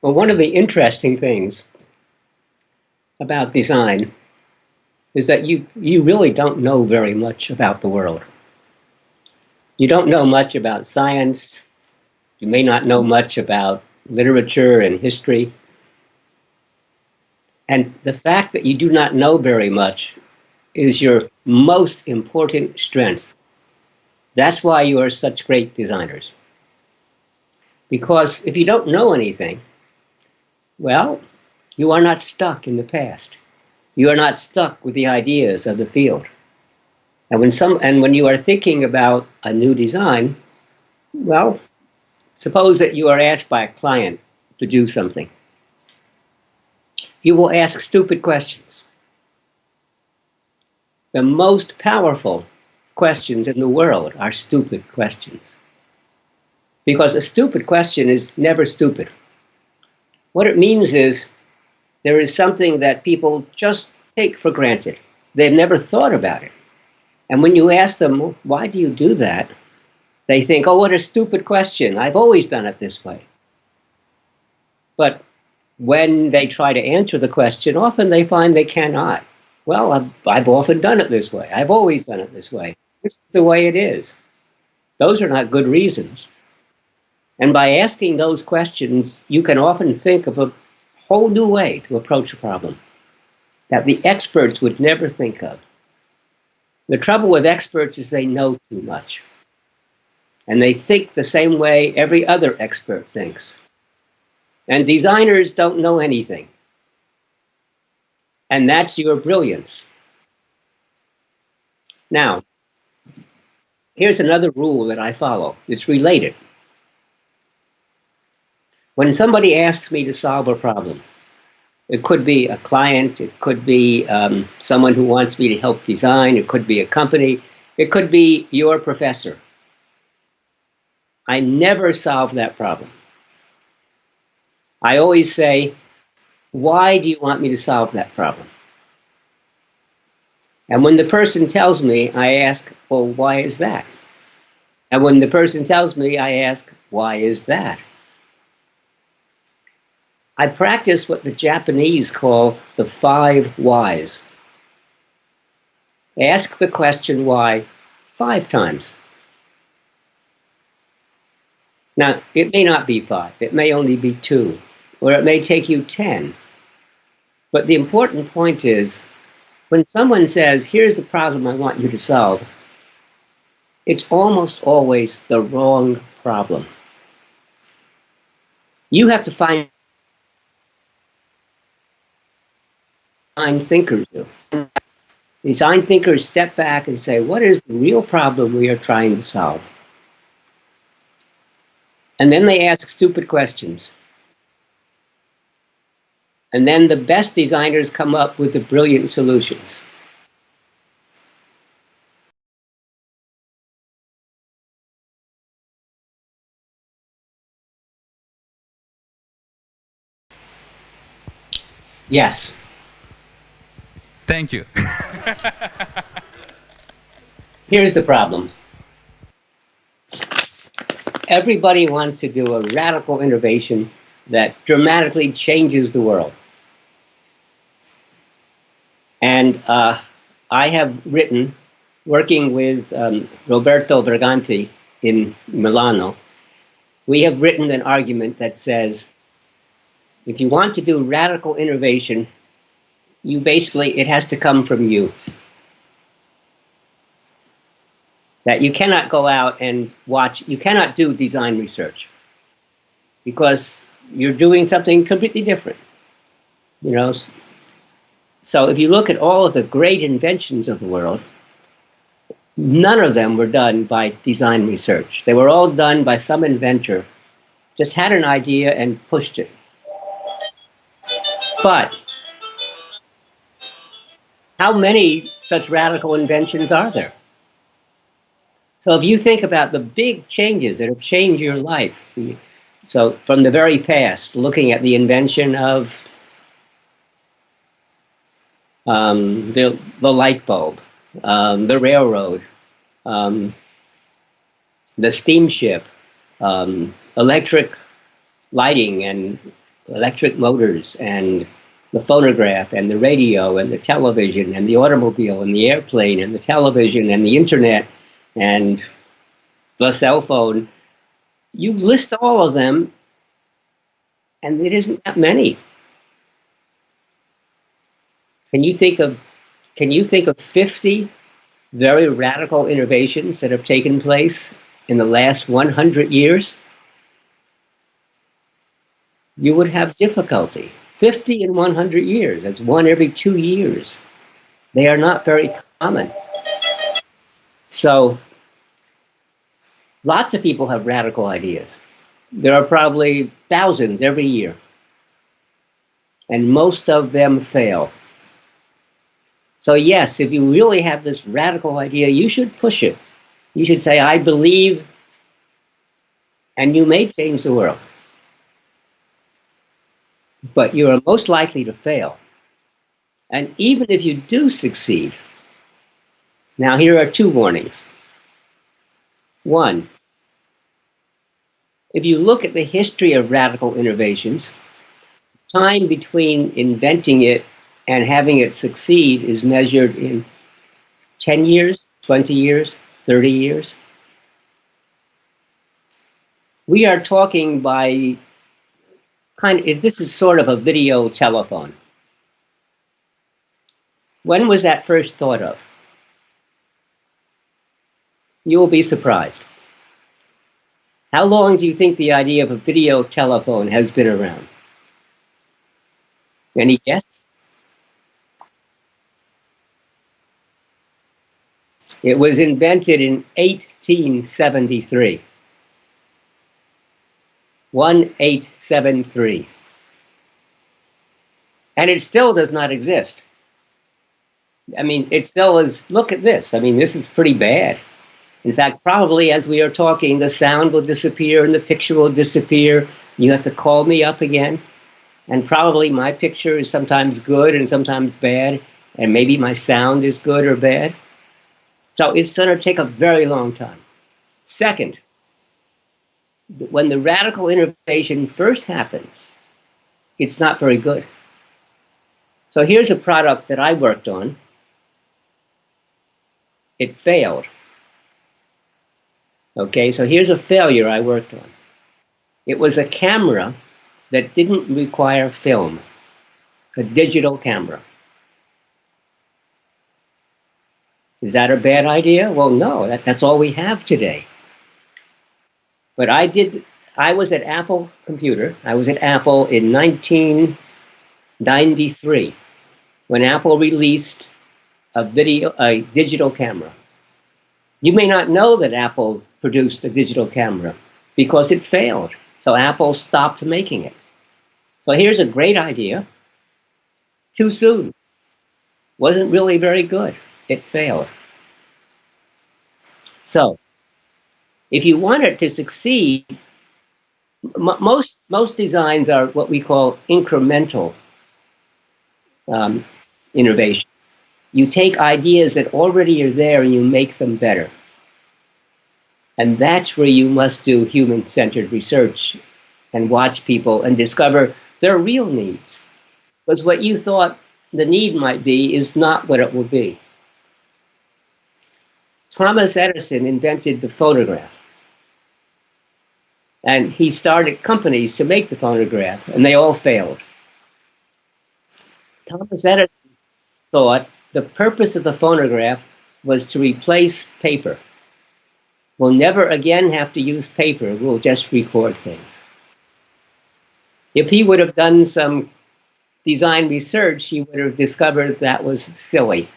Well, one of the interesting things about design is that you really don't know very much about the world. You don't know much about science. You may not know much about literature and history. And the fact that you do not know very much is your most important strength. That's why you are such great designers. Because if you don't know anything, well, you are not stuck in the past. You are not stuck with the ideas of the field. And when you are thinking about a new design, well, suppose that you are asked by a client to do something. You will ask stupid questions. The most powerful questions in the world are stupid questions. Because a stupid question is never stupid. What it means is there is something that people just take for granted. They've never thought about it. And when you ask them, why do you do that? They think, oh, what a stupid question. I've always done it this way. But when they try to answer the question, often they find they cannot. Well, I've often done it this way. I've always done it this way. This is the way it is. Those are not good reasons. And by asking those questions, you can often think of a whole new way to approach a problem that the experts would never think of. The trouble with experts is they know too much. And they think the same way every other expert thinks. And designers don't know anything. And that's your brilliance. Now, here's another rule that I follow. It's related. When somebody asks me to solve a problem, it could be a client, it could be someone who wants me to help design, it could be a company, it could be your professor. I never solve that problem. I always say, why do you want me to solve that problem? And when the person tells me, I ask, well, why is that? And when the person tells me, I ask, why is that? I practice what the Japanese call the 5 whys. Ask the question why 5 times. Now, it may not be 5, it may only be 2, or it may take you 10. But the important point is, when someone says, here's the problem I want you to solve, it's almost always the wrong problem. You have to find design thinkers do. Design thinkers step back and say, what is the real problem we are trying to solve? And then they ask stupid questions. And then the best designers come up with the brilliant solutions. Yes. Thank you. Here's the problem. Everybody wants to do a radical innovation that dramatically changes the world. And I have written, working with Roberto Verganti in Milano, we have written an argument that says, if you want to do radical innovation, it has to come from you. That you cannot go out and watch, you cannot do design research because you're doing something completely different. You know, so if you look at all of the great inventions of the world, none of them were done by design research. They were all done by some inventor, just had an idea and pushed it. But how many such radical inventions are there? So if you think about the big changes that have changed your life, so from the very past, looking at the invention of the light bulb, the railroad, the steamship, electric lighting and electric motors and the phonograph and the radio and the television and the automobile and the airplane and the television and the internet and the cell phone. You list all of them, and it isn't that many. Can you think of 50 very radical innovations that have taken place in the last 100 years? You would have difficulty. 50 in 100 years, that's one every 2 years. They are not very common. So lots of people have radical ideas. There are probably thousands every year, and most of them fail. So yes, if you really have this radical idea, you should push it. You should say, I believe, and you may change the world. But you are most likely to fail. And even if you do succeed, now here are 2 warnings. 1, if you look at the history of radical innovations, time between inventing it and having it succeed is measured in 10 years, 20 years, 30 years. We are talking by this is sort of a video telephone. When was that first thought of? You will be surprised. How long do you think the idea of a video telephone has been around? Any guess? It was invented in 1873. 1873. And it still does not exist. I mean, it still is, look at this. I mean, this is pretty bad. In fact, probably as we are talking, the sound will disappear and the picture will disappear. You have to call me up again. And probably my picture is sometimes good and sometimes bad. And maybe my sound is good or bad. So it's going to take a very long time. Second, when the radical innovation first happens, it's not very good. So here's a product that I worked on. It failed. Okay, so here's a failure I worked on. It was a camera that didn't require film, a digital camera. Is that a bad idea? Well, no, that's all we have today. But I was at Apple Computer. I was at Apple in 1993 when Apple released a digital camera. You may not know that Apple produced a digital camera because it failed. So Apple stopped making it. So here's a great idea. Too soon. Wasn't really very good. It failed. So if you want it to succeed, most designs are what we call incremental innovation. You take ideas that already are there and you make them better. And that's where you must do human-centered research and watch people and discover their real needs. Because what you thought the need might be is not what it will be. Thomas Edison invented the phonograph. And he started companies to make the phonograph, and they all failed. Thomas Edison thought the purpose of the phonograph was to replace paper. We'll never again have to use paper. We'll just record things. If he would have done some design research, he would have discovered that was silly.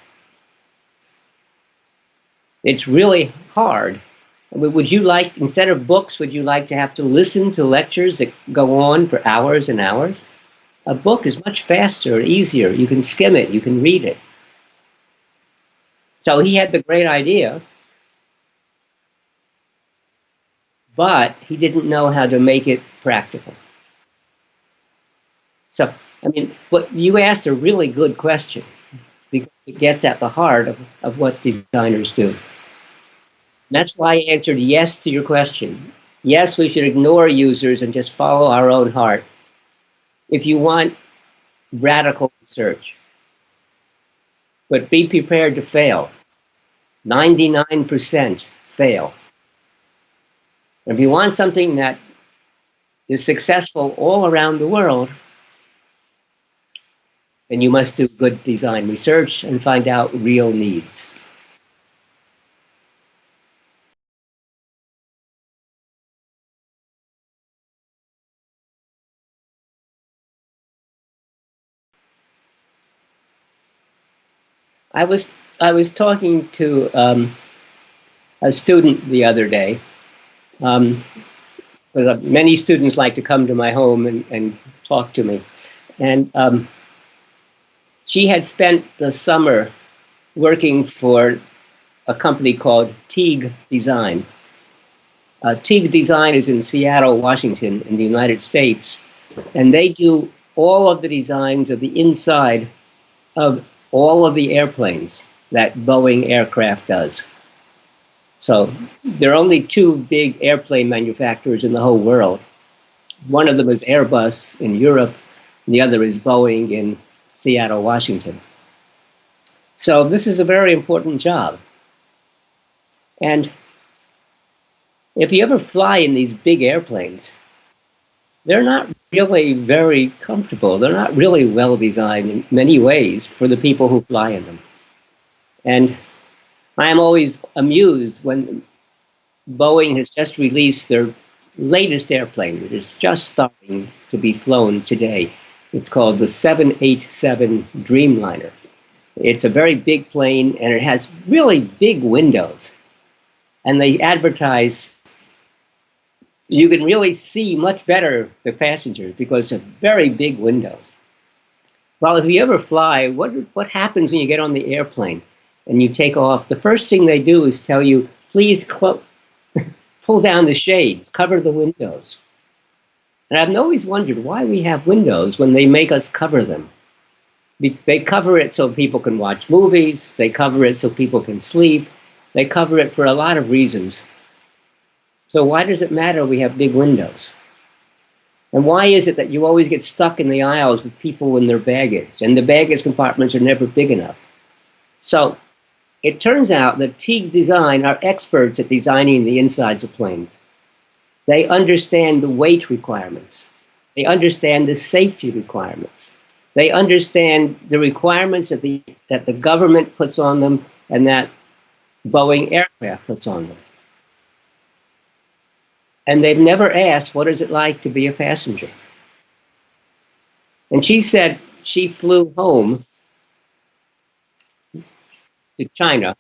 It's really hard. Would you like, instead of books, would you like to have to listen to lectures that go on for hours and hours? A book is much faster and easier. You can skim it, you can read it. So he had the great idea, but he didn't know how to make it practical. So, I mean, what you asked a really good question because it gets at the heart of what designers do. That's why I answered yes to your question. Yes, we should ignore users and just follow our own heart. if you want radical research. But be prepared to fail. 99% fail. If you want something that is successful all around the world, then you must do good design research and find out real needs. I was talking to a student the other day. Many students like to come to my home and talk to me. And she had spent the summer working for a company called Teague Design. Teague Design is in Seattle, Washington, in the United States. And they do all of the designs of the inside of all of the airplanes that Boeing aircraft does. So there are only two big airplane manufacturers in the whole world. One of them is Airbus in Europe, and the other is Boeing in Seattle, Washington. So this is a very important job. And if you ever fly in these big airplanes, they're not really very comfortable. They're not really well designed in many ways for the people who fly in them. And I am always amused when Boeing has just released their latest airplane, which is just starting to be flown today. It's called the 787 Dreamliner. It's a very big plane, and it has really big windows. And they advertise you can really see much better the passengers because of very big windows. Well, if you ever fly, what happens when you get on the airplane and you take off? The first thing they do is tell you, please pull down the shades, cover the windows. And I've always wondered why we have windows when they make us cover them. They cover it so people can watch movies, they cover it so people can sleep, they cover it for a lot of reasons. So why does it matter we have big windows? And why is it that you always get stuck in the aisles with people in their baggage, and the baggage compartments are never big enough? So it turns out that Teague Design are experts at designing the insides of planes. They understand the weight requirements. They understand the safety requirements. They understand the requirements that the government puts on them and that Boeing aircraft puts on them. And they've never asked, what is it like to be a passenger? And she said she flew home to China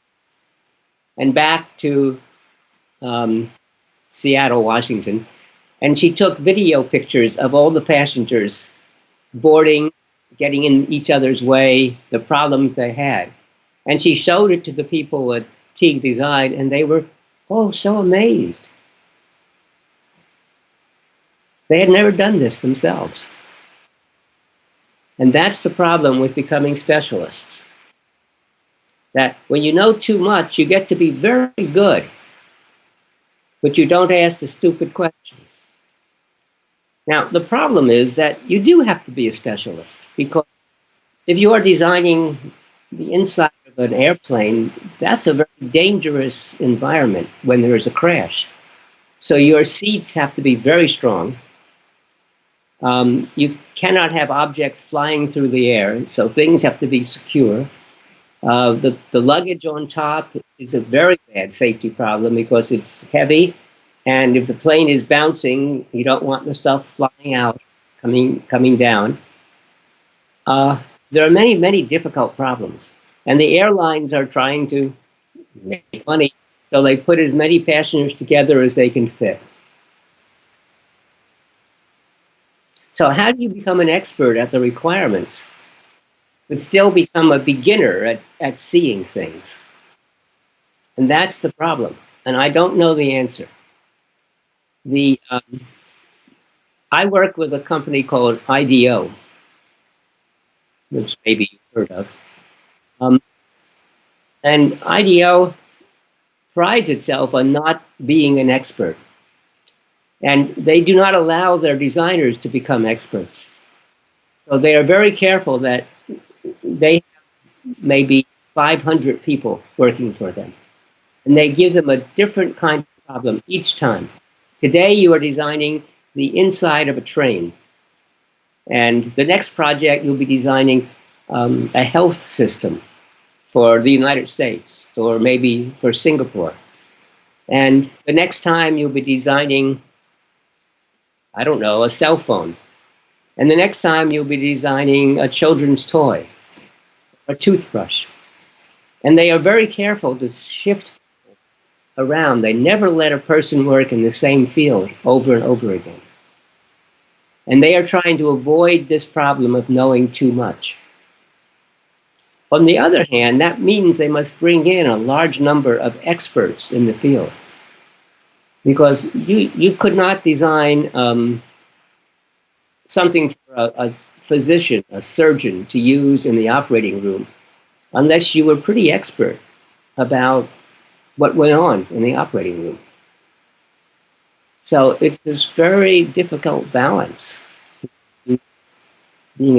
and back to Seattle, Washington, and she took video pictures of all the passengers boarding, getting in each other's way, the problems they had. And she showed it to the people at Teague Design, and they were, oh, so amazed. They had never done this themselves. And that's the problem with becoming specialists. That when you know too much, you get to be very good, but you don't ask the stupid questions. Now, the problem is that you do have to be a specialist, because if you are designing the inside of an airplane, that's a very dangerous environment when there is a crash. So your seats have to be very strong. You cannot have objects flying through the air, so things have to be secure. The luggage on top is a very bad safety problem because it's heavy, and if the plane is bouncing, you don't want the stuff flying out, coming down. There are many, many difficult problems, and the airlines are trying to make money, so they put as many passengers together as they can fit. So how do you become an expert at the requirements, but still become a beginner at seeing things? And that's the problem. And I don't know the answer. I work with a company called IDEO, which maybe you've heard of. And IDEO prides itself on not being an expert. And they do not allow their designers to become experts. So they are very careful that they have maybe 500 people working for them. And they give them a different kind of problem each time. Today you are designing the inside of a train. And the next project you'll be designing a health system for the United States or maybe for Singapore. And the next time you'll be designing, I don't know, a cell phone. And the next time you'll be designing a children's toy, a toothbrush. And they are very careful to shift around. They never let a person work in the same field over and over again. And they are trying to avoid this problem of knowing too much. On the other hand, that means they must bring in a large number of experts in the field. Because you could not design something for a physician, a surgeon, to use in the operating room unless you were pretty expert about what went on in the operating room. So it's this very difficult balance, being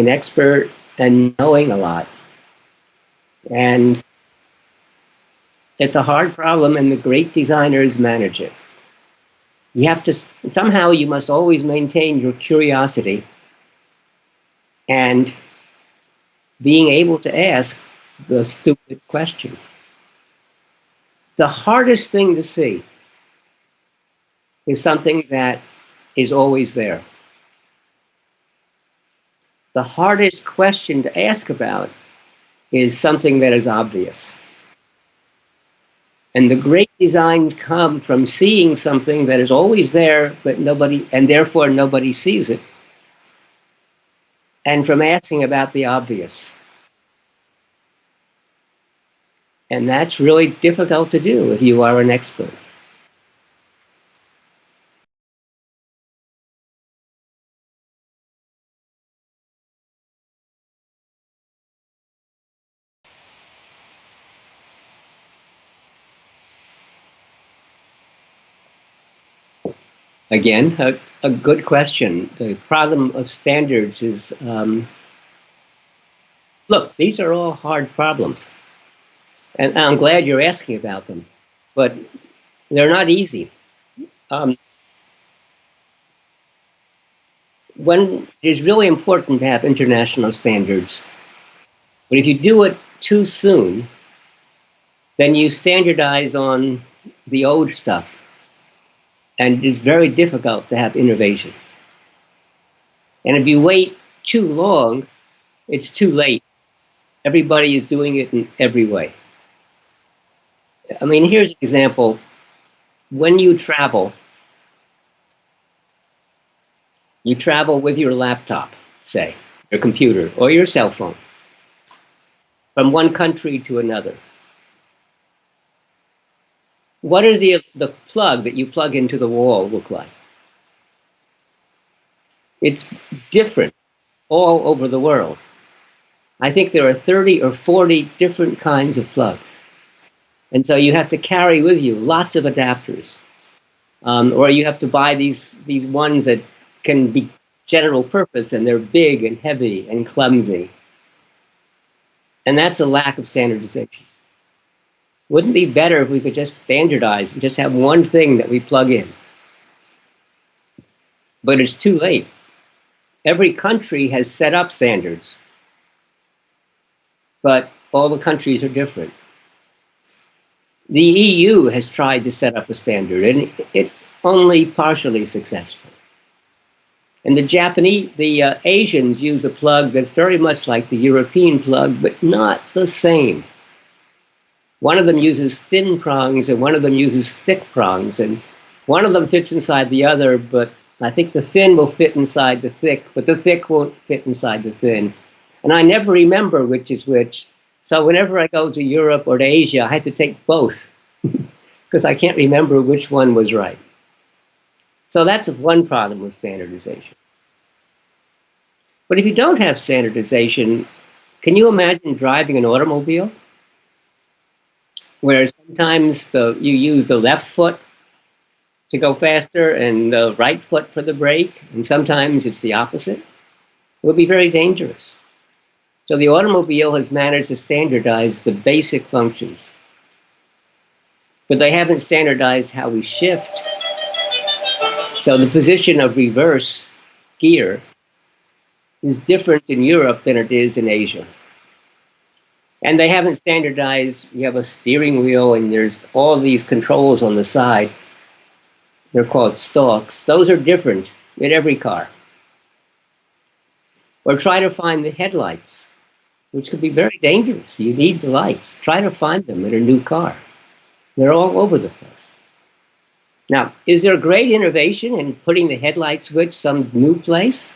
an expert and knowing a lot. And it's a hard problem, and the great designers manage it. You have to, somehow you must always maintain your curiosity and being able to ask the stupid question. The hardest thing to see is something that is always there. The hardest question to ask about is something that is obvious. And the great designs come from seeing something that is always there, but nobody, and therefore nobody sees it, and from asking about the obvious. And that's really difficult to do if you are an expert. Again, a good question. The problem of standards is, look, these are all hard problems. And I'm glad you're asking about them, but they're not easy. When it is really important to have international standards, but if you do it too soon, then you standardize on the old stuff, and it is very difficult to have innovation. And if you wait too long, it's too late. Everybody is doing it in every way. I mean, here's an example. When you travel with your laptop, say, your computer, or your cell phone, from one country to another. What does the plug that you plug into the wall look like? It's different all over the world. I think there are 30 or 40 different kinds of plugs. And so you have to carry with you lots of adapters. Or you have to buy these ones that can be general purpose, and they're big and heavy and clumsy. And that's a lack of standardization. Wouldn't it be better if we could just standardize and just have one thing that we plug in? But it's too late. Every country has set up standards, but all the countries are different. The EU has tried to set up a standard, and it's only partially successful. And the Asians use a plug that's very much like the European plug, but not the same. One of them uses thin prongs, and one of them uses thick prongs, and one of them fits inside the other, but I think the thin will fit inside the thick, but the thick won't fit inside the thin. And I never remember which is which. So whenever I go to Europe or to Asia, I have to take both because I can't remember which one was right. So that's one problem with standardization. But if you don't have standardization, can you imagine driving an automobile where sometimes you use the left foot to go faster and the right foot for the brake, and sometimes it's the opposite? It would be very dangerous. So the automobile has managed to standardize the basic functions, but they haven't standardized how we shift. So the position of reverse gear is different in Europe than it is in Asia. And they haven't standardized, you have a steering wheel and there's all these controls on the side. They're called stalks. Those are different in every car. Or try to find the headlights, which could be very dangerous. You need the lights. Try to find them in a new car. They're all over the place. Now, is there great innovation in putting the headlight switch some new place?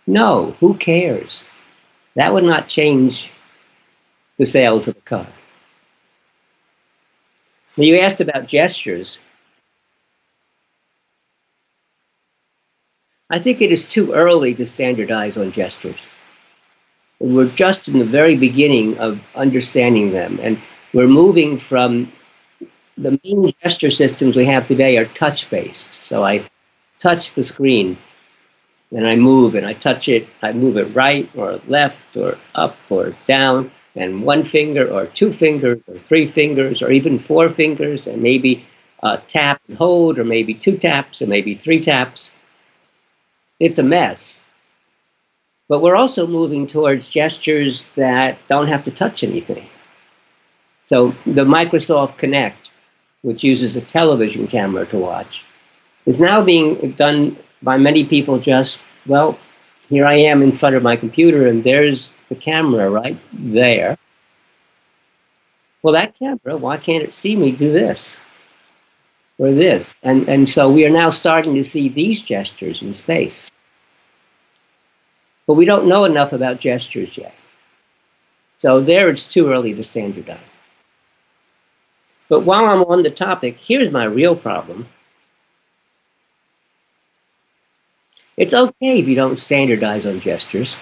No, who cares? That would not change the sales of the car. Now, you asked about gestures. I think it is too early to standardize on gestures. We're just in the very beginning of understanding them, and we're moving from the main gesture systems we have today are touch-based. So I touch the screen, and I move, and I touch it. I move it right or left or up or down, and one finger or two fingers or three fingers or even four fingers, and maybe tap and hold, or maybe two taps and maybe three taps. It's a mess. But we're also moving towards gestures that don't have to touch anything. So the Microsoft Kinect, which uses a television camera to watch, is now being done by many people just, well, here I am in front of my computer and there's the camera right there. Well, that camera, why can't it see me do this or this? And so we are now starting to see these gestures in space. But we don't know enough about gestures yet. So there it's too early to standardize. But while I'm on the topic, here's my real problem. It's okay if you don't standardize on gestures.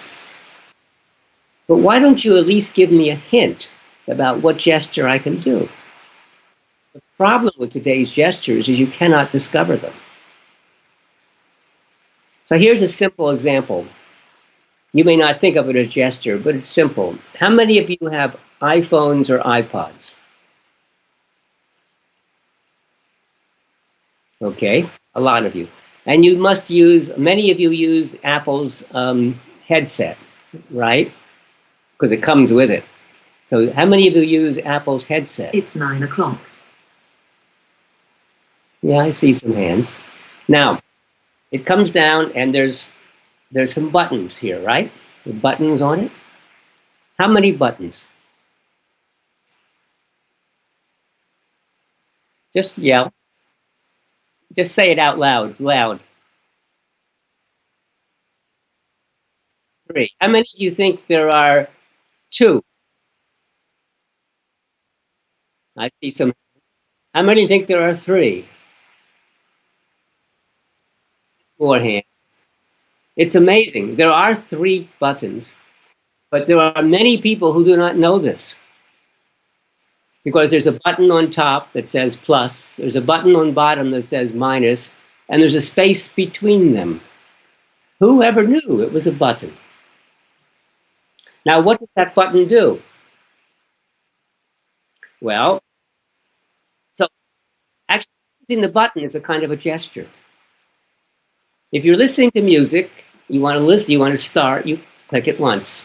But why don't you at least give me a hint about what gesture I can do? The problem with today's gestures is you cannot discover them. So here's a simple example. You may not think of it as gesture, but it's simple. How many of you have iPhones or iPods? Okay, a lot of you. And you must use, many of you use Apple's headset, right? Because it comes with it. So how many of you use Apple's headset? It's 9 o'clock. Yeah, I see some hands. Now, it comes down and there's some buttons here, right? The buttons on it. How many buttons? Just yell. Just say it out loud, loud. 3. How many do you think there are? 2. I see some. How many do you think there are? 3? 4 hands. It's amazing. There are 3 buttons, but there are many people who do not know this. Because there's a button on top that says plus, there's a button on bottom that says minus, and there's a space between them. Who ever knew it was a button? Now, what does that button do? Well, so actually using the button is a kind of a gesture. If you're listening to music, you want to listen, you want to start, you click it once.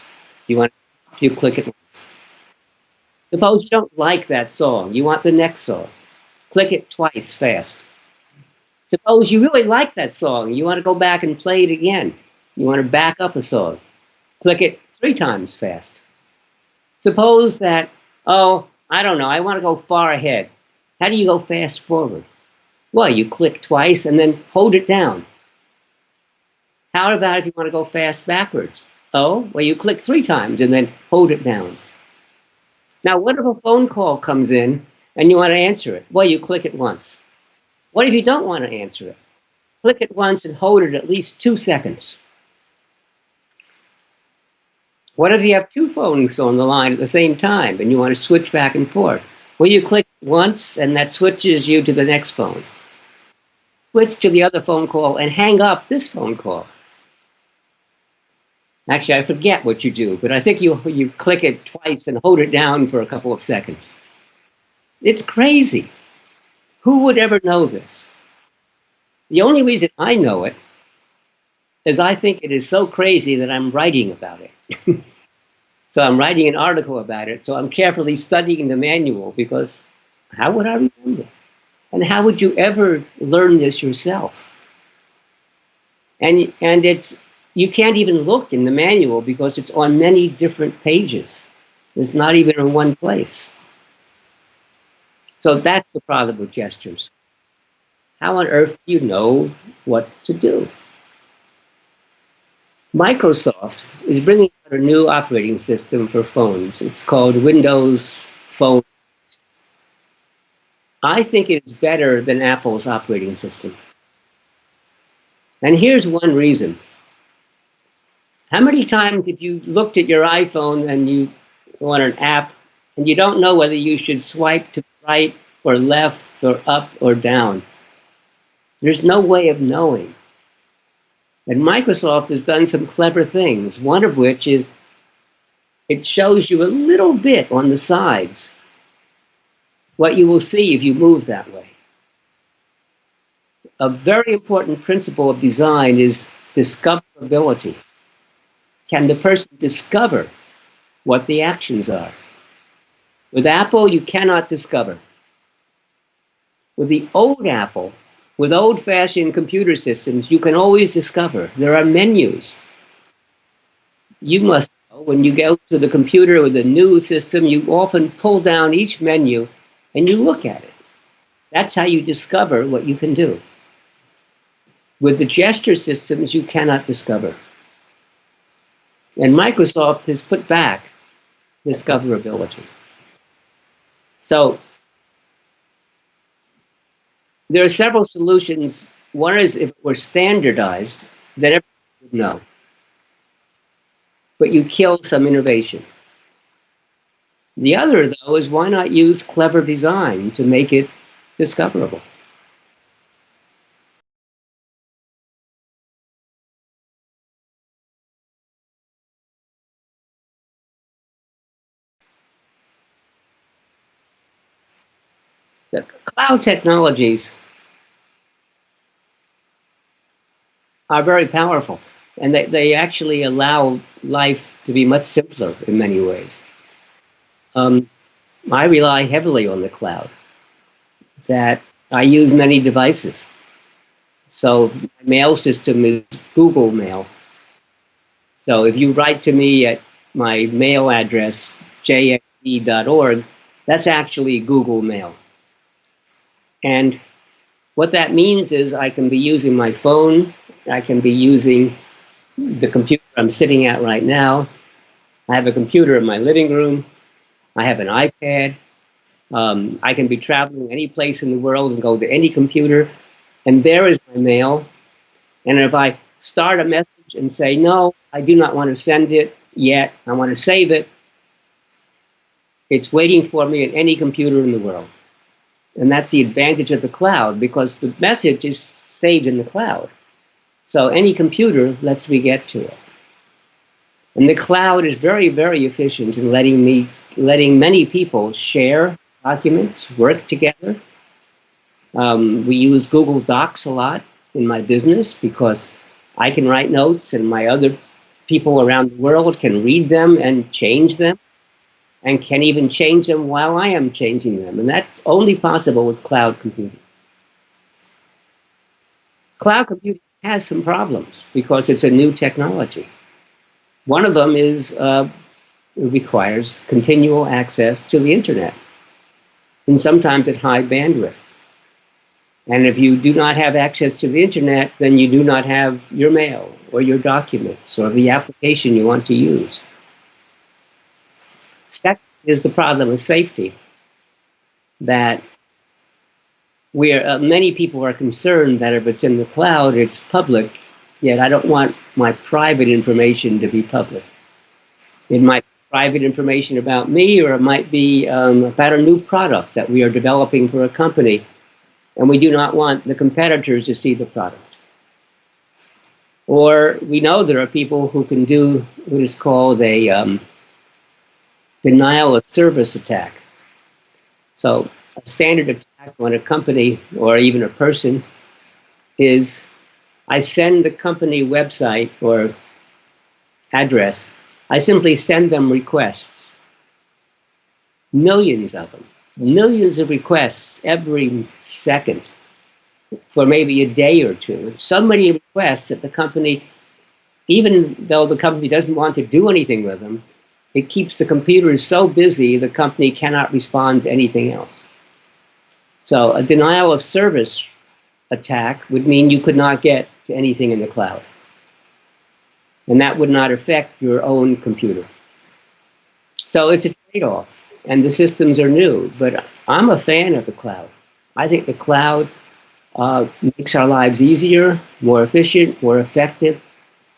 You want to stop, you click it once. Suppose you don't like that song, you want the next song. Click it twice fast. Suppose you really like that song, you want to go back and play it again. You want to back up a song. Click it 3 times fast. Suppose that, oh, I don't know, I want to go far ahead. How do you go fast forward? Well, you click twice and then hold it down. How about if you want to go fast backwards? Oh, well, you click 3 times and then hold it down. Now, what if a phone call comes in and you want to answer it? Well, you click it once. What if you don't want to answer it? Click it once and hold it at least 2 seconds. What if you have 2 phones on the line at the same time and you want to switch back and forth? Well, you click once and that switches you to the next phone. Switch to the other phone call and hang up this phone call. Actually, I forget what you do, but I think you click it twice and hold it down for a couple of seconds. It's crazy. Who would ever know this? The only reason I know it is I think it is so crazy that I'm writing about it. So I'm writing an article about it. So I'm carefully studying the manual because how would I remember? And how would you ever learn this yourself? And it's you can't even look in the manual because it's on many different pages. It's not even in one place. So that's the problem with gestures. How on earth do you know what to do? Microsoft is bringing out a new operating system for phones. It's called Windows Phone. I think it's better than Apple's operating system. And here's one reason. How many times have you looked at your iPhone and you want an app and you don't know whether you should swipe to the right or left or up or down? There's no way of knowing. And Microsoft has done some clever things, one of which is it shows you a little bit on the sides what you will see if you move that way. A very important principle of design is discoverability. Can the person discover what the actions are? With Apple, you cannot discover. With the old Apple, with old-fashioned computer systems, you can always discover. There are menus. You must know when you go to the computer with a new system, you often pull down each menu and you look at it. That's how you discover what you can do. With the gesture systems, you cannot discover. And Microsoft has put back discoverability. So there are several solutions. One is if it were standardized, then everyone would know. But you kill some innovation. The other, though, is why not use clever design to make it discoverable? The cloud technologies are very powerful, and they actually allow life to be much simpler in many ways. I rely heavily on the cloud, that I use many devices. So my mail system is Google Mail. So if you write to me at my mail address, jxd.org, that's actually Google Mail. And what that means is I can be using my phone, I can be using the computer I'm sitting at right now. I have a computer in my living room. I have an iPad. I can be traveling any place in the world and go to any computer, and there is my mail. And if I start a message and say, no, I do not want to send it yet, I want to save it, it's waiting for me at any computer in the world. And that's the advantage of the cloud, because the message is saved in the cloud. So any computer lets me get to it. And the cloud is very, very efficient in letting many people share documents, work together. We use Google Docs a lot in my business because I can write notes and my other people around the world can read them and change them, and can even change them while I am changing them. And that's only possible with cloud computing. Cloud computing has some problems because it's a new technology. One of them is it requires continual access to the internet, and sometimes at high bandwidth. And if you do not have access to the internet, then you do not have your mail or your documents or the application you want to use. Second is the problem of safety, that many people are concerned that if it's in the cloud, it's public, yet I don't want my private information to be public. It might be private information about me, or it might be about a new product that we are developing for a company, and we do not want the competitors to see the product. Or we know there are people who can do what is called a denial of service attack. So a standard attack on a company or even a person is I send the company website or address, I simply send them requests, millions of them, millions of requests every second for maybe a day or two. So many requests that the company, even though the company doesn't want to do anything with them, it keeps the computers so busy the company cannot respond to anything else. So a denial of service attack would mean you could not get to anything in the cloud. And that would not affect your own computer. So it's a trade-off, and the systems are new, but I'm a fan of the cloud. I think the cloud makes our lives easier, more efficient, more effective,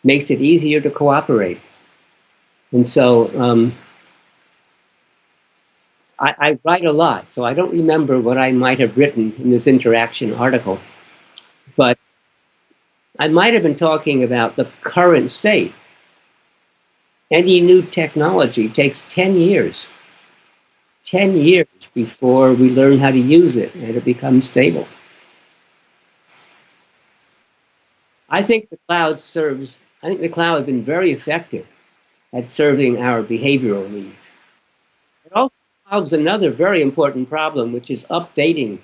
makes it easier to cooperate. And so I write a lot, so I don't remember what I might have written in this interaction article, but I might have been talking about the current state. Any new technology takes 10 years. 10 years before we learn how to use it and it becomes stable. I think the cloud has been very effective at serving our behavioral needs. It also solves another very important problem, which is updating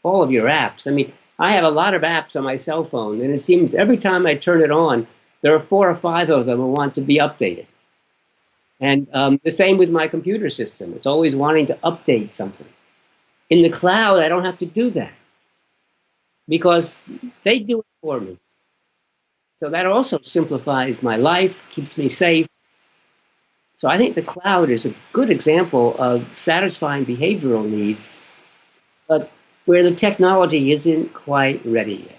all of your apps. I mean, I have a lot of apps on my cell phone, and it seems every time I turn it on, there are 4 or 5 of them who want to be updated. And the same with my computer system. It's always wanting to update something. In the cloud, I don't have to do that because they do it for me. So that also simplifies my life, keeps me safe. So I think the cloud is a good example of satisfying behavioral needs, but where the technology isn't quite ready yet.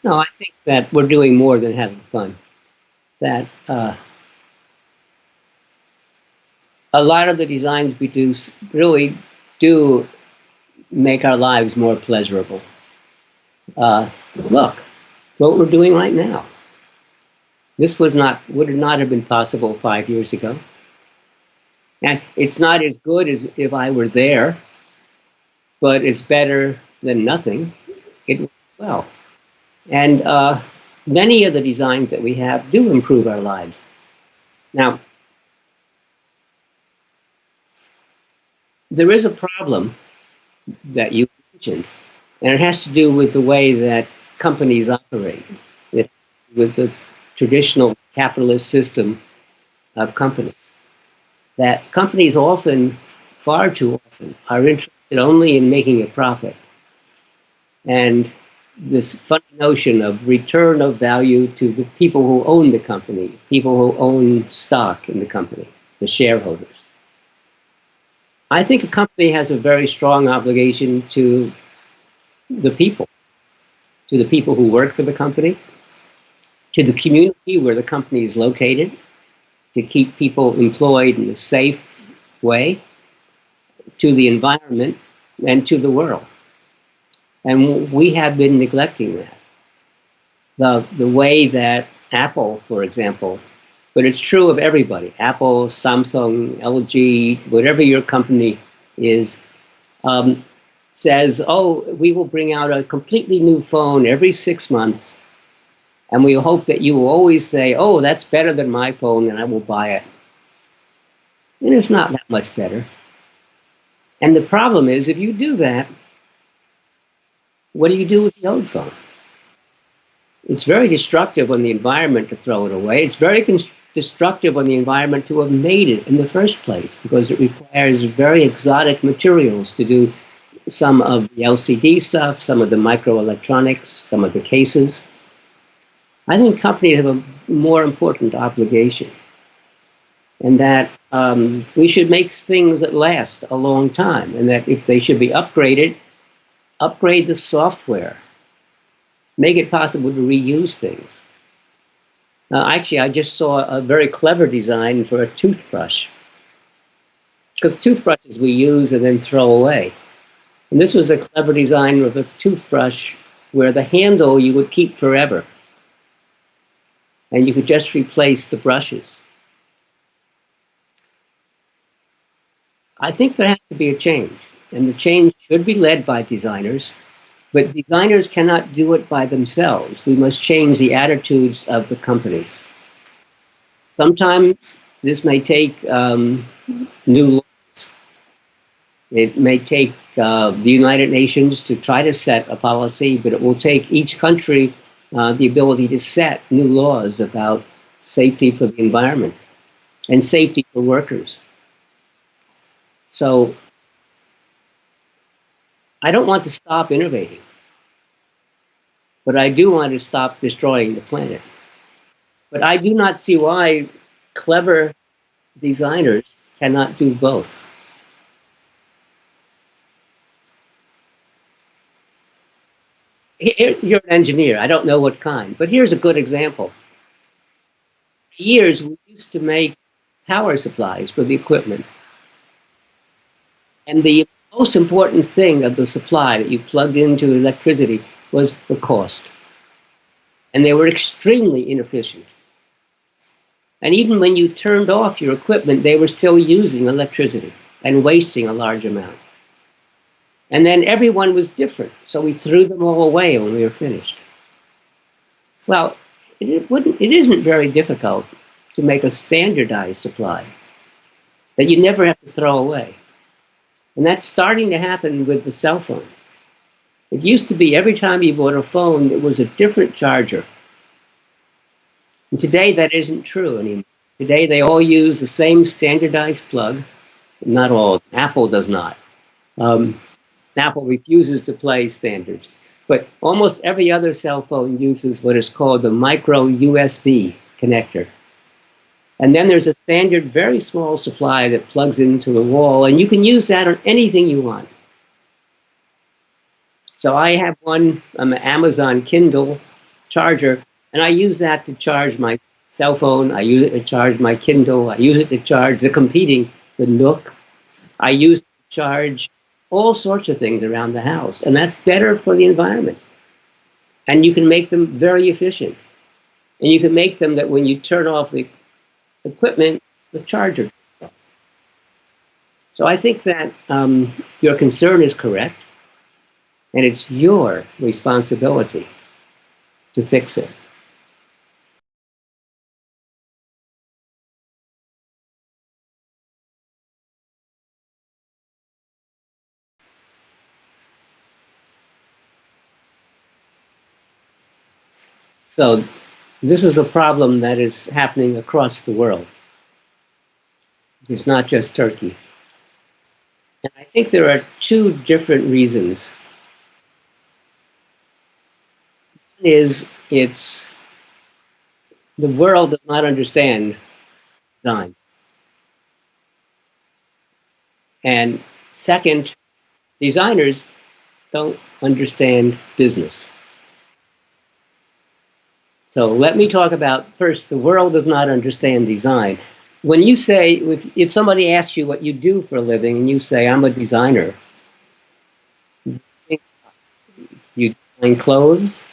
No, I think that we're doing more than having fun. That a lot of the designs we do really do make our lives more pleasurable. Look, what we're doing right now. This would not have been possible 5 years ago. And it's not as good as if I were there, but it's better than nothing. It works well. And many of the designs that we have do improve our lives. Now, there is a problem that you mentioned, and it has to do with the way that companies operate, with the traditional capitalist system of companies. That companies often, far too often, are interested only in making a profit. And this funny notion of return of value to the people who own the company, people who own stock in the company, the shareholders. I think a company has a very strong obligation to the people who work for the company, to the community where the company is located, to keep people employed in a safe way, to the environment, and to the world. And we have been neglecting that. The way that Apple, for example, but it's true of everybody, Apple, Samsung, LG, whatever your company is, says, oh, we will bring out a completely new phone every 6 months, and we hope that you will always say, oh, that's better than my phone, and I will buy it. And it's not that much better. And the problem is, if you do that, what do you do with the old phone? It's very destructive on the environment to throw it away. It's very destructive on the environment to have made it in the first place because it requires very exotic materials to do some of the LCD stuff, some of the microelectronics, some of the cases. I think companies have a more important obligation, and that we should make things that last a long time, and that if they should be upgraded, upgrade the software, make it possible to reuse things. Actually, I just saw a very clever design for a toothbrush. Because toothbrushes we use and then throw away. And this was a clever design of a toothbrush where the handle you would keep forever. And you could just replace the brushes. I think there has to be a change. And the change should be led by designers. But designers cannot do it by themselves. We must change the attitudes of the companies. Sometimes this may take new laws. It may take the United Nations to try to set a policy, but it will take each country the ability to set new laws about safety for the environment and safety for workers. So I don't want to stop innovating, but I do want to stop destroying the planet. But I do not see why clever designers cannot do both. You're an engineer. I don't know what kind, but here's a good example. For years, we used to make power supplies for the equipment. And the most important thing of the supply that you plugged into electricity was the cost. And they were extremely inefficient. And even when you turned off your equipment, they were still using electricity and wasting a large amount. And then everyone was different, so we threw them all away when we were finished. Well, it isn't very difficult to make a standardized supply that you never have to throw away. And that's starting to happen with the cell phone. It used to be every time you bought a phone, it was a different charger. And today that isn't true anymore. Today they all use the same standardized plug. Not all. Apple does not. Apple refuses to play standards. But almost every other cell phone uses what is called the micro USB connector. And then there's a standard, very small supply that plugs into the wall, and you can use that on anything you want. So I have an Amazon Kindle charger, and I use that to charge my cell phone. I use it to charge my Kindle. I use it to charge the Nook. I use it to charge all sorts of things around the house, and that's better for the environment. And you can make them very efficient. And you can make them that when you turn off the equipment, the charger. So I think that your concern is correct, and it's your responsibility to fix it. So this is a problem that is happening across the world. It's not just Turkey. And I think there are two different reasons. One is it's the world does not understand design. And second, designers don't understand business. So let me talk about first, the world does not understand design. When you say, if somebody asks you what you do for a living and you say, I'm a designer, you design clothes,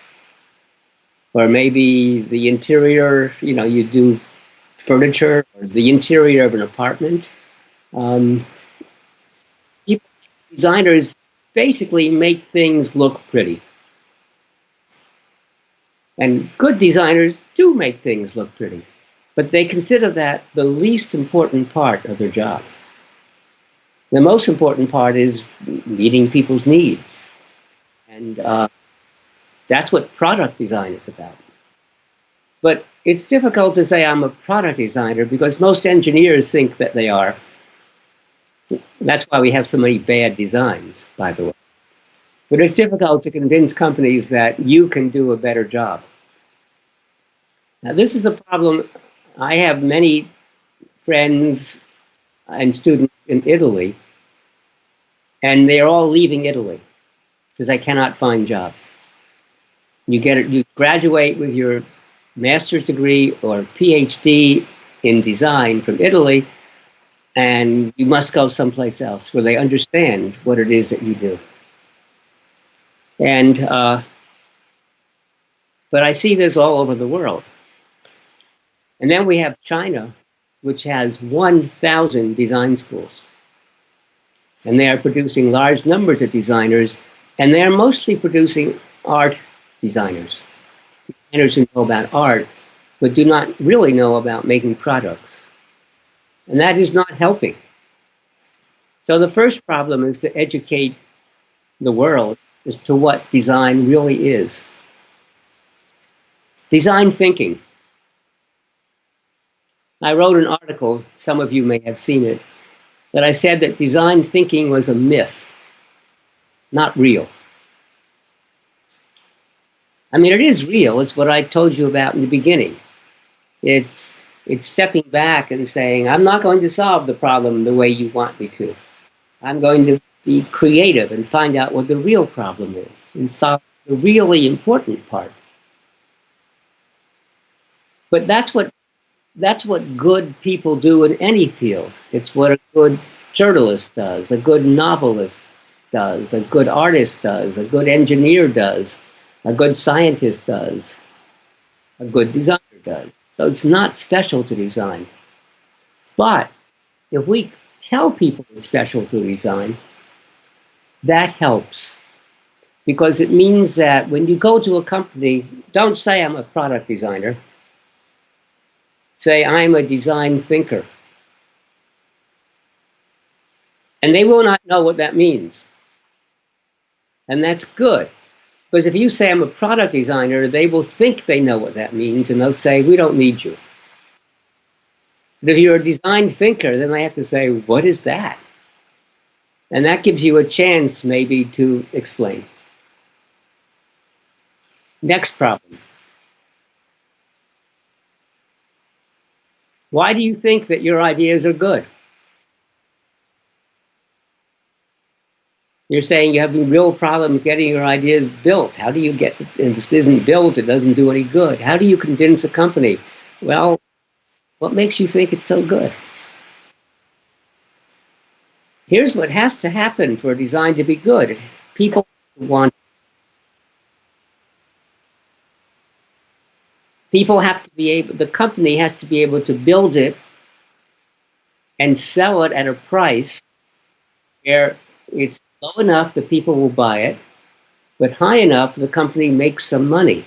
or maybe the interior, you do furniture, or the interior of an apartment. Designers basically make things look pretty. And good designers do make things look pretty. But they consider that the least important part of their job. The most important part is meeting people's needs. And that's what product design is about. But it's difficult to say I'm a product designer because most engineers think that they are. That's why we have so many bad designs, by the way. But it's difficult to convince companies that you can do a better job. Now, this is a problem. I have many friends and students in Italy, and they're all leaving Italy because they cannot find jobs. You graduate with your master's degree or PhD in design from Italy, and you must go someplace else where they understand what it is that you do. And but I see this all over the world. And then we have China, which has 1,000 design schools. And they are producing large numbers of designers, and they are mostly producing art designers. Designers who know about art, but do not really know about making products. And that is not helping. So the first problem is to educate the world as to what design really is. Design thinking. I wrote an article, some of you may have seen it, that I said that design thinking was a myth, not real. I mean, it is real. It's what I told you about in the beginning. It's stepping back and saying, I'm not going to solve the problem the way you want me to. I'm going to be creative and find out what the real problem is and solve the really important part. But that's what good people do in any field. It's what a good journalist does, a good novelist does, a good artist does, a good engineer does, a good scientist does, a good designer does. So it's not special to design. But if we tell people it's special to design, that helps. Because it means that when you go to a company, don't say I'm a product designer. Say I'm a design thinker. And they will not know what that means. And that's good. Because if you say I'm a product designer, they will think they know what that means, and they'll say, we don't need you. But if you're a design thinker, then they have to say, what is that? And that gives you a chance maybe to explain. Next problem. Why do you think that your ideas are good? You're saying you're having real problems getting your ideas built. How do you get, if this isn't built, it doesn't do any good. How do you convince a company? Well, what makes you think it's so good? Here's what has to happen for a design to be good. People have to be able, the company has to be able to build it and sell it at a price where it's low enough that people will buy it, but high enough the company makes some money.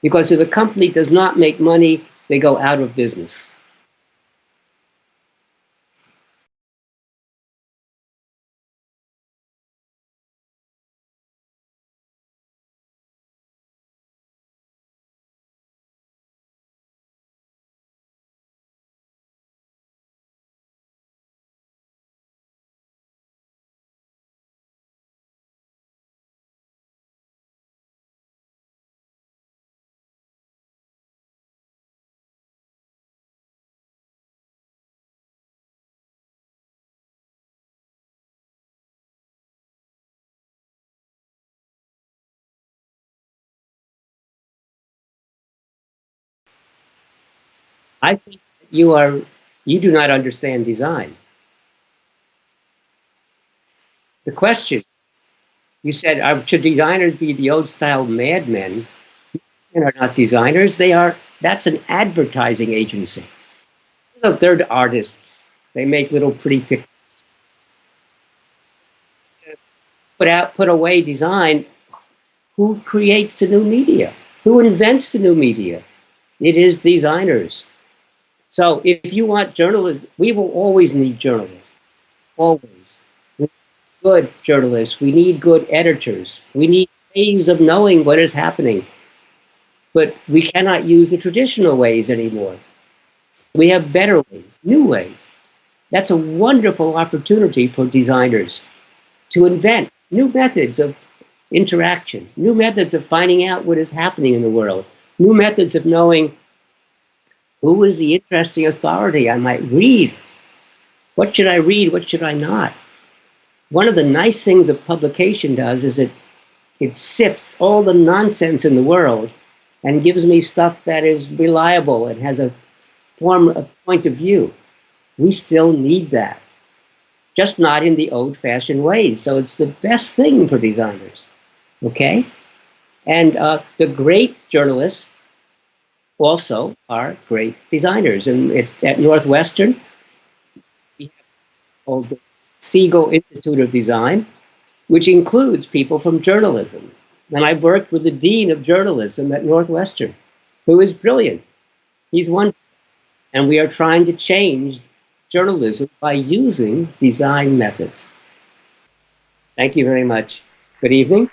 Because if the company does not make money, they go out of business. I think you do not understand design. The question, you said, should designers be the old style madmen? Men are not designers, that's an advertising agency. Look, they're the artists. They make little pretty pictures. Put away design. Who creates the new media? Who invents the new media? It is designers. So if you want journalists, we will always need journalists. Always. We need good journalists. We need good editors. We need ways of knowing what is happening. But we cannot use the traditional ways anymore. We have better ways, new ways. That's a wonderful opportunity for designers to invent new methods of interaction, new methods of finding out what is happening in the world, new methods of knowing who is the interesting authority I might read. What should I read? What should I not? One of the nice things a publication does is it sifts all the nonsense in the world and gives me stuff that is reliable and has a point of view. We still need that, just not in the old-fashioned ways. So it's the best thing for designers, okay? And the great journalists also are great designers. And at Northwestern, we have called the Siegel Institute of Design, which includes people from journalism. And I worked with the dean of journalism at Northwestern, who is brilliant. He's one, and we are trying to change journalism by using design methods. Thank you very much. Good evening.